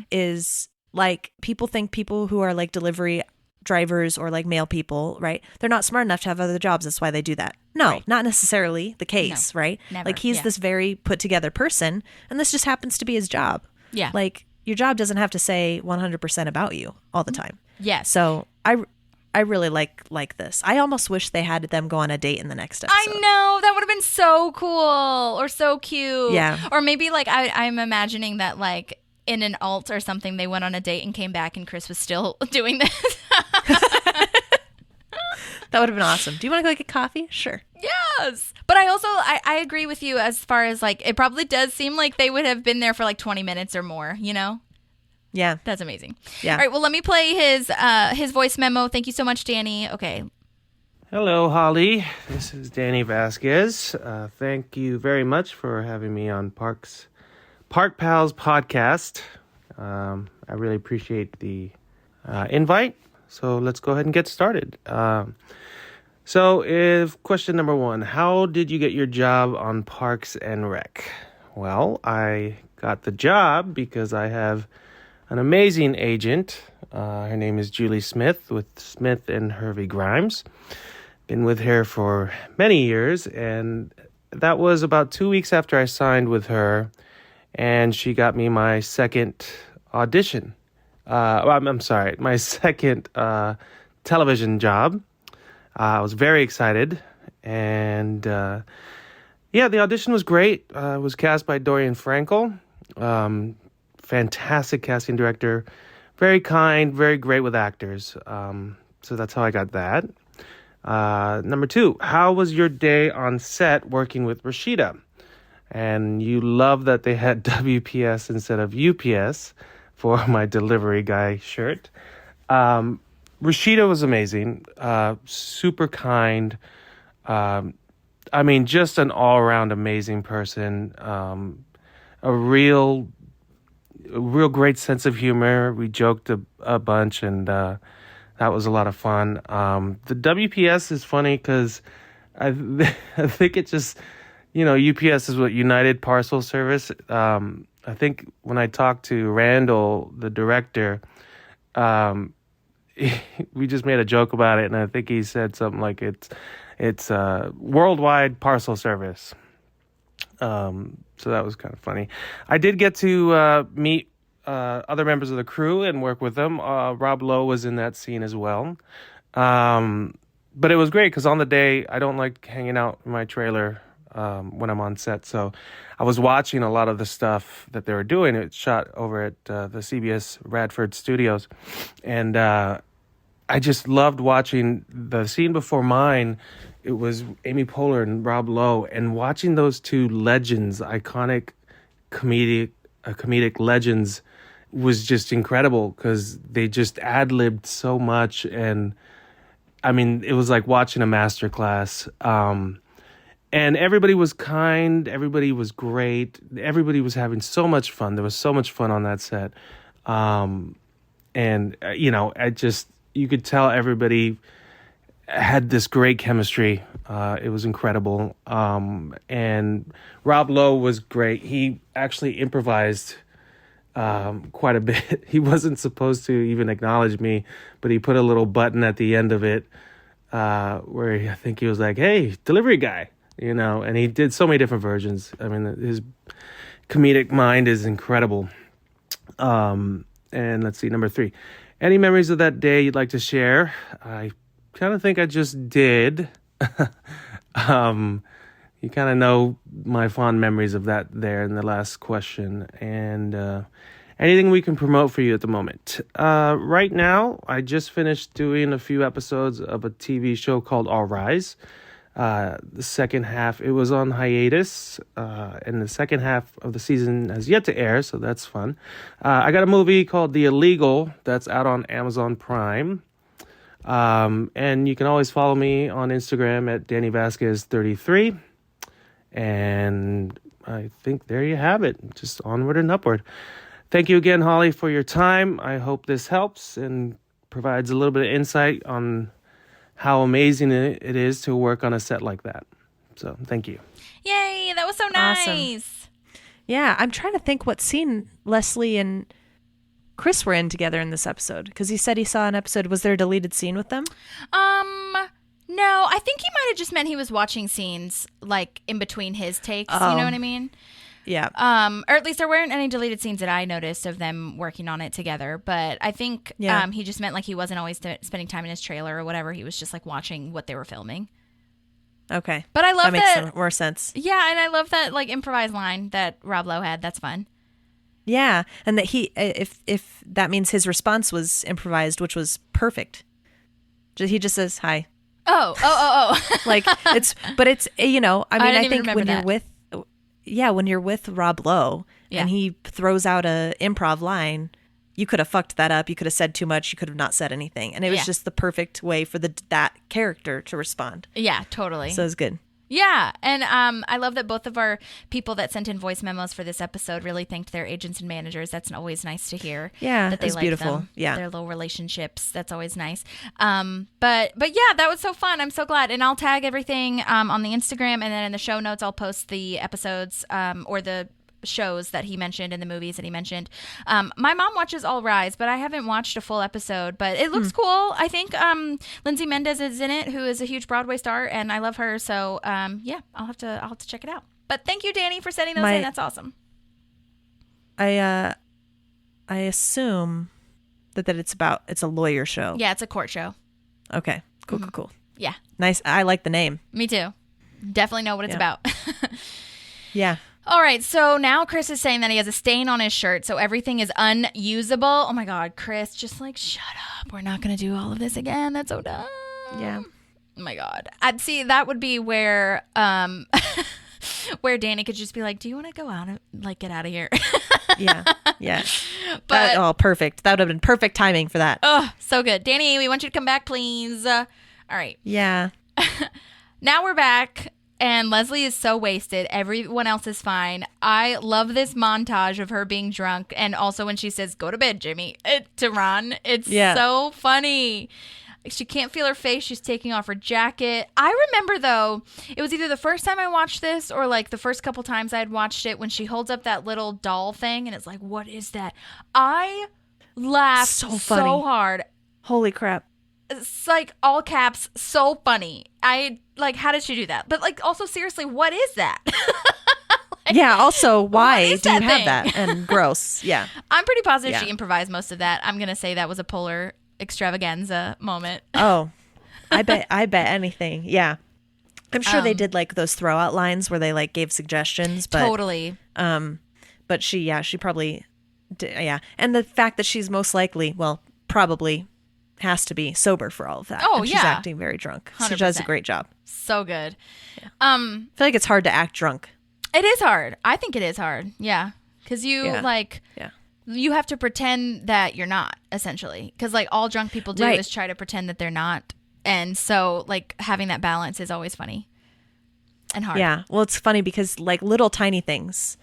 is like people think people who are like delivery drivers or like male people, right? They're not smart enough to have other jobs. That's why they do that. No, not necessarily the case, right? Never. Like, he's this very put together person, and this just happens to be his job. Yeah. Like, your job doesn't have to say 100% about you all the time. Yes. So I really like this. I almost wish they had them go on a date in the next episode. I know. That would have been so cool or so cute. Yeah. Or maybe like I'm imagining that like in an alt or something, they went on a date and came back and Chris was still doing this. That would have been awesome. Do you want to go get coffee? Sure. Yes. But I agree with you as far as like, it probably does seem like they would have been there for like 20 minutes or more, Yeah. That's amazing. Yeah. All right. Well, let me play his voice memo. Thank you so much, Danny. Okay. Hello, Holly. This is Danny Vasquez. Thank you very much for having me on Parks Park Pals podcast. I really appreciate the invite. So let's go ahead and get started. So if question number 1, how did you get your job on Parks and Rec? Well, I got the job because I have an amazing agent. Her name is Julie Smith with Smith and Hervey Grimes. Been with her for many years, and that was about 2 weeks after I signed with her, and she got me my second audition. I'm sorry, my second television job. I was very excited, and the audition was great. It was cast by Dorian Frankel. Fantastic casting director, very kind, very great with actors. So that's how I got that. Number 2, how was your day on set working with Rashida? And you love that they had WPS instead of UPS for my delivery guy shirt. Rashida was amazing, super kind. Just an all-around amazing person. A real great sense of humor. We joked a bunch, and that was a lot of fun. The WPS is funny because I think it just, UPS is what United Parcel Service. I think when I talked to Randall, the director, we just made a joke about it, and I think he said something like it's worldwide parcel service. So that was kind of funny. I did get to meet other members of the crew and work with them. Rob Lowe was in that scene as well. But it was great because on the day, I don't like hanging out in my trailer when I'm on set. So I was watching a lot of the stuff that they were doing. It's shot over at the CBS Radford Studios. And I just loved watching the scene before mine. It was Amy Poehler and Rob Lowe, and watching those two legends, iconic comedic legends, was just incredible because they just ad-libbed so much. And it was like watching a masterclass. And everybody was kind. Everybody was great. Everybody was having so much fun. There was so much fun on that set. You could tell everybody had this great chemistry. It was incredible. And Rob Lowe was great. He actually improvised quite a bit. He wasn't supposed to even acknowledge me, but he put a little button at the end of it where I think he was like, "Hey, delivery guy," and he did so many different versions. His comedic mind is incredible. And let's see, number 3. Any memories of that day you'd like to share? I kind of think I just did. You kind of know my fond memories of that there in the last question. And anything we can promote for you at the moment? Right now, I just finished doing a few episodes of a TV show called All Rise. The second half, it was on hiatus, and the second half of the season has yet to air, so that's fun. I got a movie called The Illegal that's out on Amazon Prime. And you can always follow me on Instagram at Danny Vasquez 33. And I think there you have it. Just onward and upward. Thank you again, Holly, for your time. I hope this helps and provides a little bit of insight on how amazing it is to work on a set like that. So thank you. Yay, that was so nice. Awesome. Yeah, I'm trying to think what scene Leslie and Chris were in together in this episode, because he said he saw an episode. Was there a deleted scene with them? No, I think he might have just meant he was watching scenes like in between his takes. You know what I mean? Yeah. Or at least there weren't any deleted scenes that I noticed of them working on it together. But I think he just meant like he wasn't always spending time in his trailer or whatever. He was just like watching what they were filming. Okay. But I love that. Makes more sense. Yeah, and I love that like improvised line that Rob Lowe had. That's fun. Yeah, and that he, if that means his response was improvised, which was perfect. He just says hi. Oh. Like it's I think when you're with Rob Lowe and he throws out a improv line, you could have fucked that up. You could have said too much. You could have not said anything, and it was just the perfect way for that character to respond. Yeah, totally. So it was good. Yeah, and I love that both of our people that sent in voice memos for this episode really thanked their agents and managers. That's always nice to hear. Yeah, that they it's like beautiful. them, Yeah, their little relationships. That's always nice. But yeah, that was so fun. I'm so glad, and I'll tag everything on the Instagram, and then in the show notes, I'll post the episodes or the shows that he mentioned and the movies that he mentioned. My mom watches All Rise, but I haven't watched a full episode, but it looks cool. I think Lindsay Mendez is in it, who is a huge Broadway star, and I love her. So yeah, I'll have to check it out. But thank you, Danny, for sending those in. That's awesome. I assume that it's a lawyer show. Yeah, it's a court show. Okay. Cool. Yeah. Nice. I like the name. Me too. Definitely know what it's about. Yeah. All right, so now Chris is saying that he has a stain on his shirt, so everything is unusable. Oh my God, Chris, just like, shut up. We're not going to do all of this again. That's so dumb. Yeah. Oh my God. I'd see that would be where where Danny could just be like, do you want to go out and like get out of here? Yeah. But perfect. That would have been perfect timing for that. Oh, so good. Danny, we want you to come back, please. All right. Yeah. Now we're back. And Leslie is so wasted. Everyone else is fine. I love this montage of her being drunk. And also when she says, go to bed, Jimmy, to Ron. It's so funny. She can't feel her face. She's taking off her jacket. I remember, though, it was either the first time I watched this or like the first couple times I had watched it when she holds up that little doll thing. And it's like, what is that? I laughed so hard. Holy crap. It's like all caps, so funny. I like, how did she do that? But like, also seriously, what is that? Yeah. Also, why do you that have thing? that? And gross. Yeah. I'm pretty positive she improvised most of that. I'm gonna say that was a polar extravaganza moment. Oh, I bet anything. Yeah. I'm sure they did like those throwout lines where they like gave suggestions, but totally. But she probably did, yeah. And the fact that she's most likely, well, probably has to be sober for all of that. Oh, and yeah. She's acting very drunk. 100%. She does a great job. So good. Yeah. I feel like it's hard to act drunk. It is hard. I think it is hard. Yeah. Because you you have to pretend that you're not, essentially. Because like all drunk people do is try to pretend that they're not. And so like having that balance is always funny and hard. Yeah. Well, it's funny because like little tiny things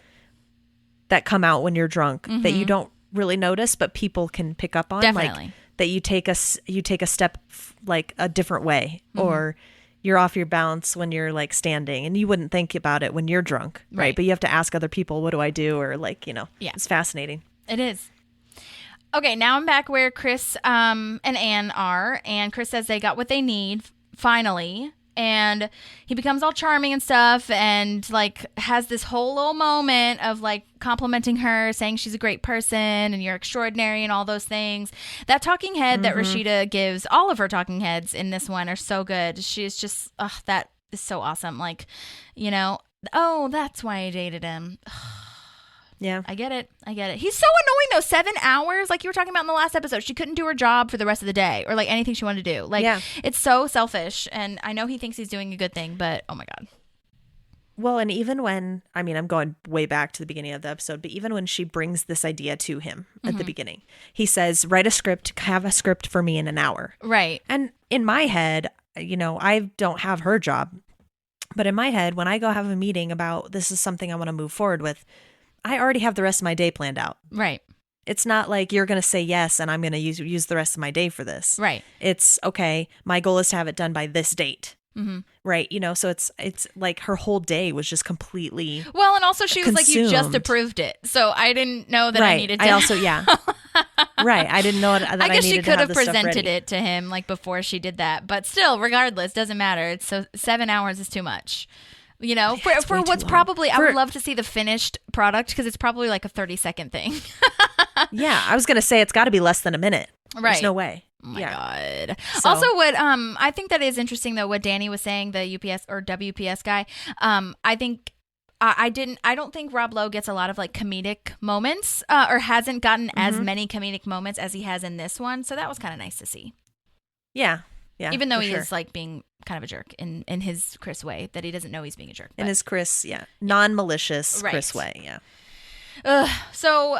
that come out when you're drunk that you don't really notice, but people can pick up on. Definitely. Like that you take a step like a different way, or you're off your balance when you're like standing, and you wouldn't think about it when you're drunk, right? But you have to ask other people, what do I do? Or like, it's fascinating. It is. Okay, now I'm back where Chris and Anne are, and Chris says they got what they need finally, and he becomes all charming and stuff, and like has this whole little moment of like complimenting her, saying she's a great person and you're extraordinary and all those things. That talking head that Rashida gives, all of her talking heads in this one are so good. She's just, that is so awesome. Like, oh, that's why I dated him. Yeah. I get it. He's so annoying though. 7 hours, like you were talking about in the last episode. She couldn't do her job for the rest of the day or like anything she wanted to do. Like, it's so selfish. And I know he thinks he's doing a good thing, but oh my God. Well, and even when, I'm going way back to the beginning of the episode, but even when she brings this idea to him at the beginning, he says, write a script, have a script for me in an hour. Right. And in my head, I don't have her job, but in my head, when I go have a meeting about this is something I want to move forward with, I already have the rest of my day planned out. Right. It's not like you're going to say yes and I'm going to use the rest of my day for this. Right. It's okay. My goal is to have it done by this date. Right. So it's like her whole day was just completely well, and also she was like, you just consumed. approved it. So I didn't know that I needed to. I also, right. I didn't know that I guess she could have this stuff presented ready. it to him like before she did that. But still, regardless, doesn't matter. It's so 7 hours is too much. For what's probably, I would love to see the finished product because it's probably like a 30-second thing. Yeah, I was going to say it's got to be less than a minute. Right. There's no way. Oh my God. So. Also, what I think that is interesting though, what Danny was saying, the UPS or WPS guy. I think I don't think Rob Lowe gets a lot of like comedic moments or hasn't gotten as many comedic moments as he has in this one. So that was kind of nice to see. Yeah. Yeah. Even though he is like being kind of a jerk in his Chris way that he doesn't know he's being a jerk. In his Chris, non-malicious Chris way. Yeah. So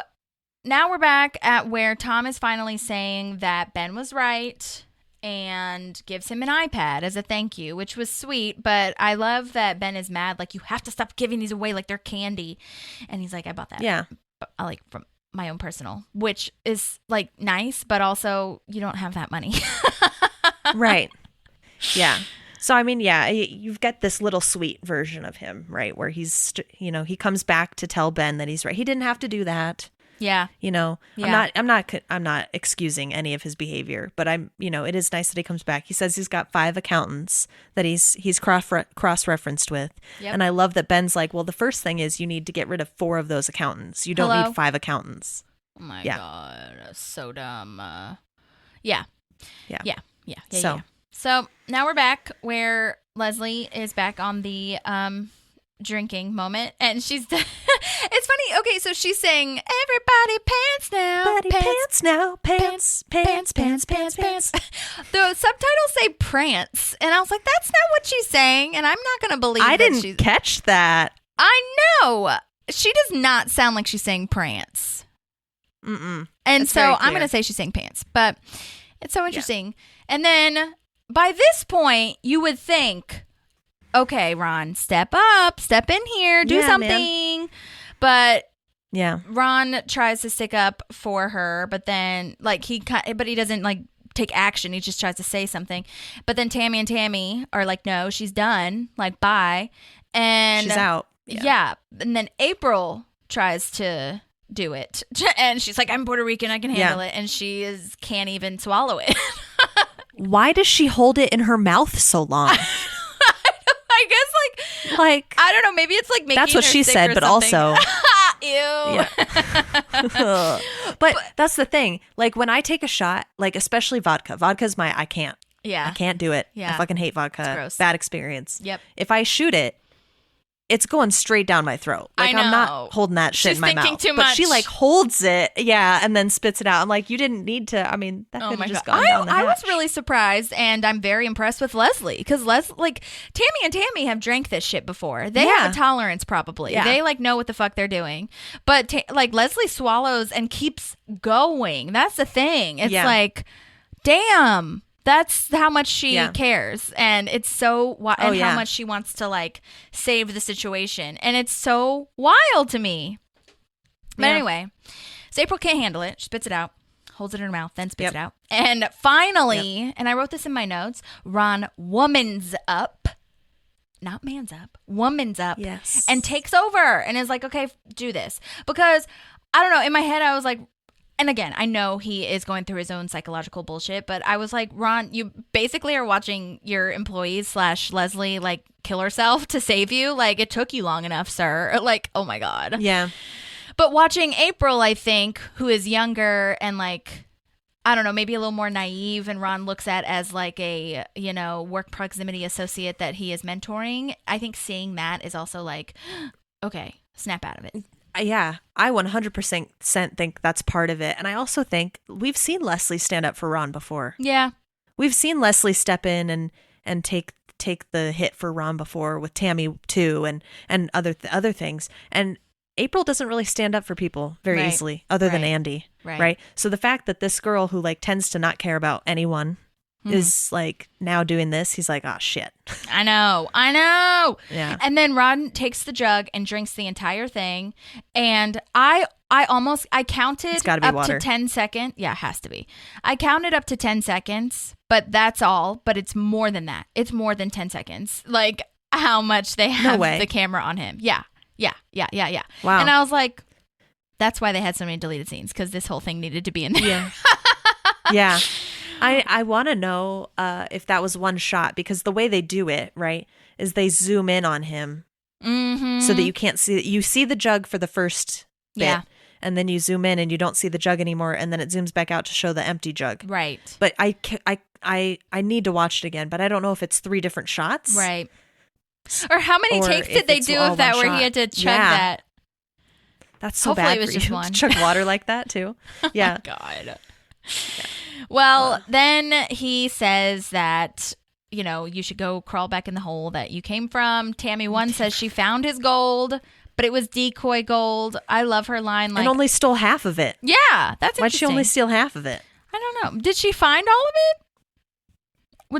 now we're back at where Tom is finally saying that Ben was right and gives him an iPad as a thank you, which was sweet. But I love that Ben is mad. Like, you have to stop giving these away like they're candy. And he's like, I bought that. Yeah. Like from my own personal, which is like nice, but also you don't have that money. Right. Yeah. So, I mean, yeah, you've got this little sweet version of him, right? Where he's, he comes back to tell Ben that he's right. He didn't have to do that. Yeah. Yeah. I'm not excusing any of his behavior, but it is nice that he comes back. He says he's got 5 accountants that he's cross-referenced with. Yep. And I love that Ben's like, well, the first thing is you need to get rid of 4 of those accountants. You don't need 5 accountants. Oh my God. So dumb. Yeah. So now we're back where Leslie is back on the drinking moment, and she's it's funny. Okay, so she's saying, everybody pants now, pants now, pants. The subtitles say prance, and I was like, that's not what she's saying, and I'm not gonna believe I didn't catch that. I know she does not sound like she's saying prance. And so I'm gonna say she's saying pants, but it's so interesting. And then by this point, you would think, okay, Ron, step up, step in here, do something. Man. But Ron tries to stick up for her, but then he doesn't take action. He just tries to say something. But then Tammy and Tammy are like, no, she's done. Like, bye. And she's out. Yeah. And then April tries to do it. And she's like, I'm Puerto Rican, I can handle it. And she can't even swallow it. Why does she hold it in her mouth so long? I guess I don't know. Maybe it's like making that's what her she sick said, but something. also, ew. Yeah. but that's the thing. Like when I take a shot, especially vodka. Vodka's I can't. Yeah. I can't do it. Yeah. I fucking hate vodka. It's gross. Bad experience. Yep. If I shoot it, it's going straight down my throat. I know. I'm not holding that shit She's in my thinking mouth. too but much. she holds it, and then spits it out. I'm like, you didn't need to. I mean, that could have just gone down the hatch. I was really surprised, and I'm very impressed with Leslie because Tammy and Tammy have drank this shit before. They have a tolerance, probably. Yeah. They know what the fuck they're doing. But Leslie swallows and keeps going. That's the thing. It's damn. That's how much she cares, and it's so how much she wants to save the situation, and it's so wild to me. But anyway, so April can't handle it. She spits it out, holds it in her mouth, then spits it out, and finally, and I wrote this in my notes, Ron womans up, not man's up, womans up, and takes over, and is like, okay, do this, because I don't know. In my head, I was like. And again, I know he is going through his own psychological bullshit, but I was like, Ron, you basically are watching your employees / Leslie kill herself to save you. It took you long enough, sir. Oh my God. Yeah. But watching April, I think, who is younger and I don't know, maybe a little more naive, and Ron looks at as a, work proximity associate that he is mentoring. I think seeing that is also okay, snap out of it. Yeah, I 100% think that's part of it. And I also think we've seen Leslie stand up for Ron before. Yeah. We've seen Leslie step in and take the hit for Ron before with Tammy too and other things. And April doesn't really stand up for people very easily other than Andy. Right. So the fact that this girl who tends to not care about anyone is now doing this, he's like, oh shit. I know. Yeah. And then Ron takes the jug and drinks the entire thing. And I counted up to 10 seconds. Yeah, it has to be. I counted up to 10 seconds, but that's all. But it's more than that. It's more than 10 seconds. How much they have the camera on him. Yeah. Wow. And I was like, that's why they had so many deleted scenes, because this whole thing needed to be in there. Yeah. Yeah. I want to know if that was one shot, because the way they do it, right, is they zoom in on him so that you can't see it. You see the jug for the first bit, and then you zoom in and you don't see the jug anymore, and then it zooms back out to show the empty jug. Right. But I need to watch it again, but I don't know if it's 3 different shots. Right. Or how many takes did they do of that where he had to chug that? That's so Hopefully bad it was for just you one. to chug water like that too. Yeah. Oh, God. Yeah. Well, then he says that, you should go crawl back in the hole that you came from. Tammy 1 says she found his gold, but it was decoy gold. I love her line. And only stole half of it. Yeah, that's interesting. Why'd she only steal half of it? I don't know. Did she find all of it?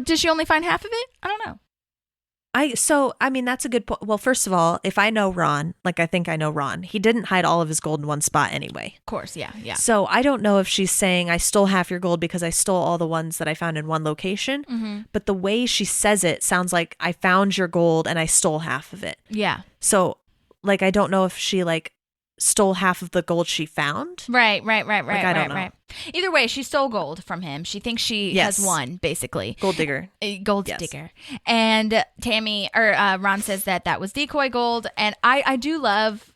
Did she only find half of it? I don't know. I mean, that's a good point. Well, first of all, if I know Ron, like I think I know Ron, he didn't hide all of his gold in one spot anyway. Of course, yeah. So I don't know if she's saying I stole half your gold because I stole all the ones that I found in one location. Mm-hmm. But the way she says it sounds like I found your gold and I stole half of it. Yeah. So, like, I don't know if she like stole half of the gold she found. Right. I don't know. Either way, she stole gold from him. She thinks she has won, basically. Gold digger. Digger. And Ron says that was decoy gold. And I do love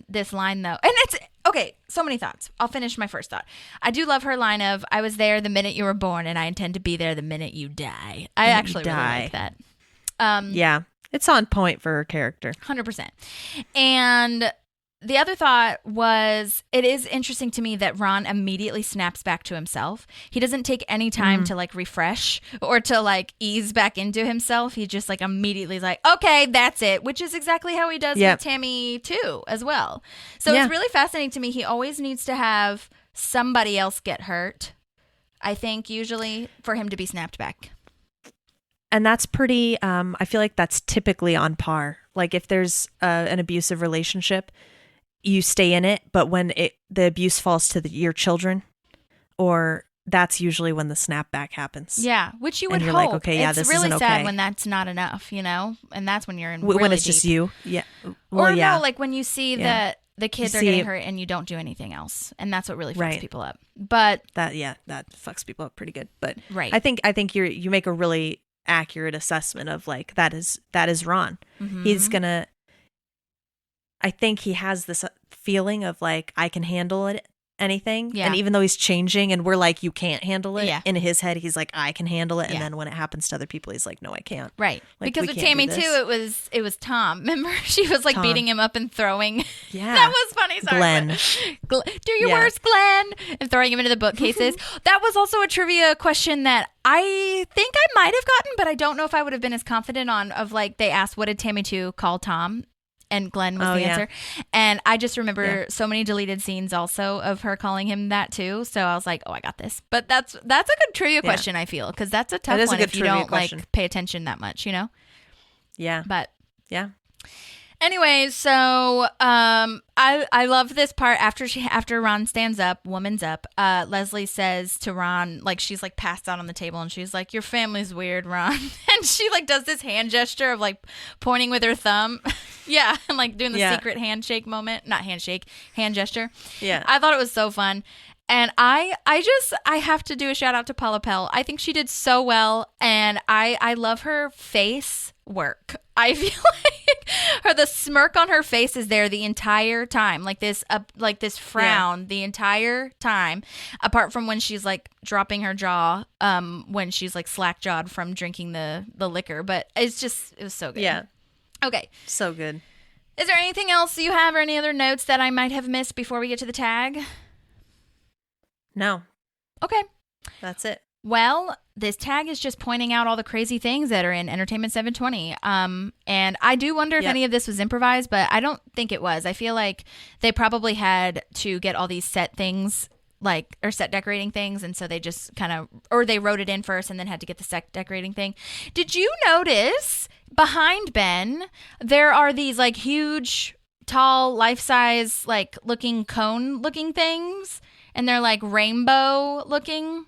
this line, though. And it's, okay, so many thoughts. I'll finish my first thought. I do love her line of, I was there the minute you were born, and I intend to be there the minute you die. I actually really like that. Yeah, it's on point for her character. 100%. And the other thought was, it is interesting to me that Ron immediately snaps back to himself. He doesn't take any time to like refresh or to like ease back into himself. He just like immediately is like, okay, that's it, which is exactly how he does with Tammy too as well. So it's really fascinating to me. He always needs to have somebody else get hurt, I think, usually for him to be snapped back. And that's pretty, I feel like that's typically on par. Like if there's an abusive relationship, you stay in it, but when the abuse falls to your children, or that's usually when the snapback happens. Yeah, which you would and you're hope. Like, okay, yeah, this really isn't okay. sad when that's not enough, you know, and that's when you're in really when it's deep. Just you. Yeah, well, no, like when you see that the kids are getting hurt and you don't do anything else, and that's what really fucks people up. But that fucks people up pretty good. But right, I think you make a really accurate assessment of like that is Ron. Mm-hmm. He's gonna. I think he has this feeling of like, I can handle anything. Yeah. And even though he's changing and we're like, you can't handle it. In his head, he's like, I can handle it. And then when it happens to other people, he's like, no, I can't. Right. Like, because with Tammy too, it was Tom. Remember? She was like beating him up and throwing. Yeah. That was funny. Sorry. Glenn. Do your worst, Glenn. And throwing him into the bookcases. That was also a trivia question that I think I might have gotten, but I don't know if I would have been as confident on, of like, they asked, what did Tammy 2 call Tom? And Glenn was the answer. And I just remember so many deleted scenes also of her calling him that too. So I was like, oh, I got this. But that's a good trivia question, I feel, because that's a tough one if you don't like pay attention that much, you know? Yeah. But yeah. Anyways, so I love this part after Ron stands up, woman's up. Leslie says to Ron, like, she's like passed out on the table, and she's like, "Your family's weird, Ron." And she like does this hand gesture of like pointing with her thumb, and like doing the secret handshake moment, not handshake, hand gesture. Yeah, I thought it was so fun. And I have to do a shout out to Paula Pell. I think she did so well, and I love her face work. I feel like the smirk on her face is there the entire time, like this frown the entire time, apart from when she's like dropping her jaw, when she's like slack jawed from drinking the liquor. But it was so good. Yeah. Okay. So good. Is there anything else you have, or any other notes that I might have missed before we get to the tag? No. Okay. That's it. Well, this tag is just pointing out all the crazy things that are in Entertainment 720. And I do wonder if any of this was improvised, but I don't think it was. I feel like they probably had to get all these set things, or set decorating things, and so they just or they wrote it in first and then had to get the set decorating thing. Did you notice behind Ben, there are these like huge, tall, life-size, like looking cone-looking things, and they're like rainbow-looking?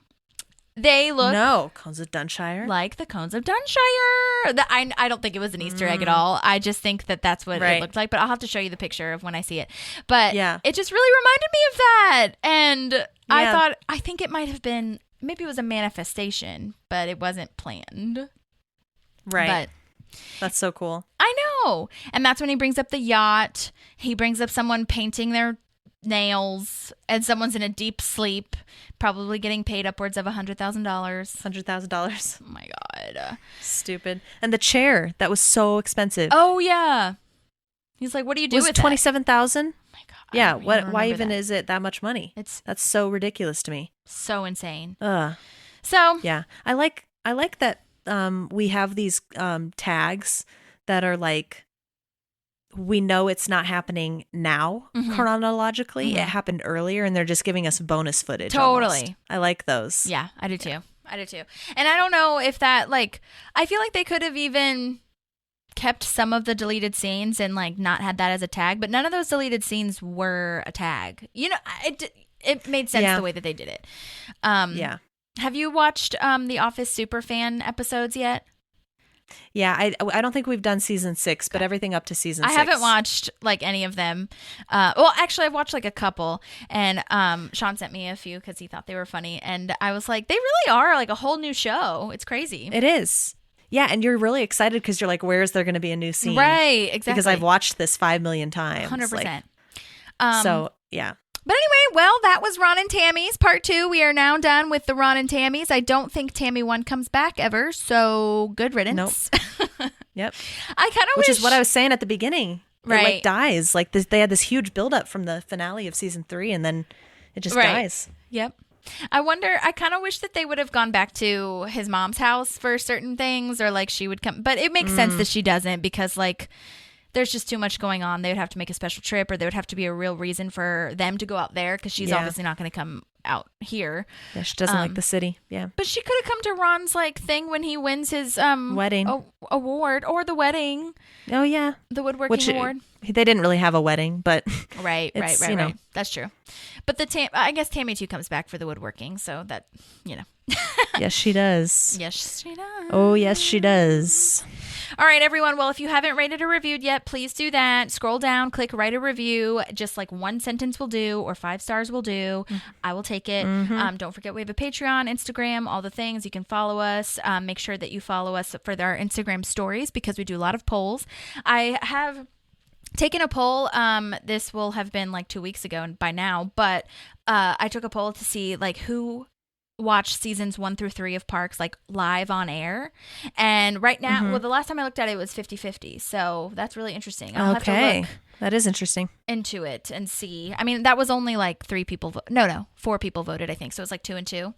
They look cones of Dunshire, like the cones of Dunshire. I don't think it was an Easter egg at all. I just think that that's what it looked like. But I'll have to show you the picture of when I see it. But it just really reminded me of that, and I think it might have been, maybe it was a manifestation, but it wasn't planned. Right. But that's so cool. I know, and that's when he brings up the yacht. He brings up someone painting their nails, and someone's in a deep sleep, probably getting paid upwards of $100,000. $100,000. Oh my god, stupid. And the chair that was so expensive. Oh yeah, he's like, what do you do with $27,000? Oh my god. Yeah, why even is it that much money? That's so ridiculous to me. So insane. So yeah, I like that we have these tags that are like, we know it's not happening now chronologically. It happened earlier, and they're just giving us bonus footage. Totally. Almost. I like those. Yeah, I do too. I do too. And I don't know if that, like, I feel like they could have even kept some of the deleted scenes and, like, not had that as a tag, but none of those deleted scenes were a tag. You know, it made sense the way that they did it. Yeah. Have you watched The Office Superfan episodes yet? Yeah, I don't think we've done season 6, but everything up to season 6. I haven't watched like any of them. Well, actually, I've watched like a couple, and Sean sent me a few because he thought they were funny, and I was like, they really are like a whole new show. It's crazy. It is. Yeah, and you're really excited because you're like, where is there going to be a new scene? Right, exactly. Because I've watched this 5 million times. 100%. So, yeah. But anyway, well, that was Ron and Tammy's part 2. We are now done with the Ron and Tammy's. I don't think Tammy 1 comes back ever, so good riddance. Nope. Yep. I kind of Which is what I was saying at the beginning. Right. It like dies. Like this, they had this huge buildup from the finale of season 3, and then it just dies. Yep. I kind of wish that they would have gone back to his mom's house for certain things, or like she would come. But it makes sense that she doesn't, because like there's just too much going on. They would have to make a special trip, or there would have to be a real reason for them to go out there, because she's obviously not going to come out here. Yeah, she doesn't like the city. Yeah. But she could have come to Ron's like thing when he wins his wedding award, or the wedding. Oh yeah, the woodworking award. They didn't really have a wedding, but right. That's true. But I guess Tammy 2 comes back for the woodworking, so that, you know. Yes, she does. Yes, she does. Oh, yes, she does. All right, everyone. Well, if you haven't rated or reviewed yet, please do that. Scroll down, click write a review. Just like 1 sentence will do, or 5 stars will do. I will take it. Don't forget we have a Patreon, Instagram, all the things. You can follow us. Make sure that you follow us for our Instagram stories, because we do a lot of polls. I have taken a poll. This will have been like 2 weeks ago by now, but I took a poll to see like who watched seasons 1 through 3 of Parks like live on air, and right now, well, the last time I looked at it was 50-50, so that's really interesting. I'll have to look that is interesting into it and see. I mean, that was only like 3 people 4 people voted, I think, so it was like 2 and 2.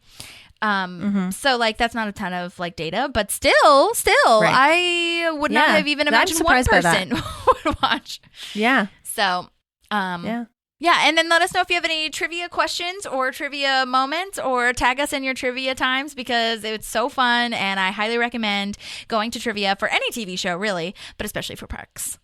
So like that's not a ton of like data, but still right. I would not have even imagined one person would watch. Yeah. So yeah, and then let us know if you have any trivia questions or trivia moments, or tag us in your trivia times, because it's so fun, and I highly recommend going to trivia for any TV show, really, but especially for Parks.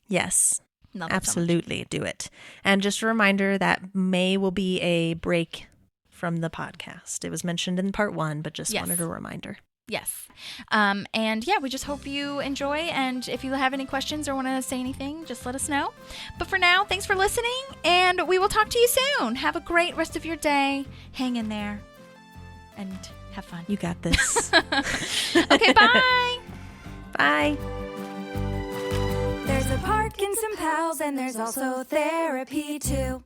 Yes, Love absolutely, do it. And just a reminder that May will be a break from the podcast. It was mentioned in part 1, but just wanted a reminder. Yes. And yeah, we just hope you enjoy. And if you have any questions or want to say anything, just let us know. But for now, thanks for listening, and we will talk to you soon. Have a great rest of your day. Hang in there and have fun. You got this. Okay, bye. Bye. There's a park and some pals, and there's also therapy too.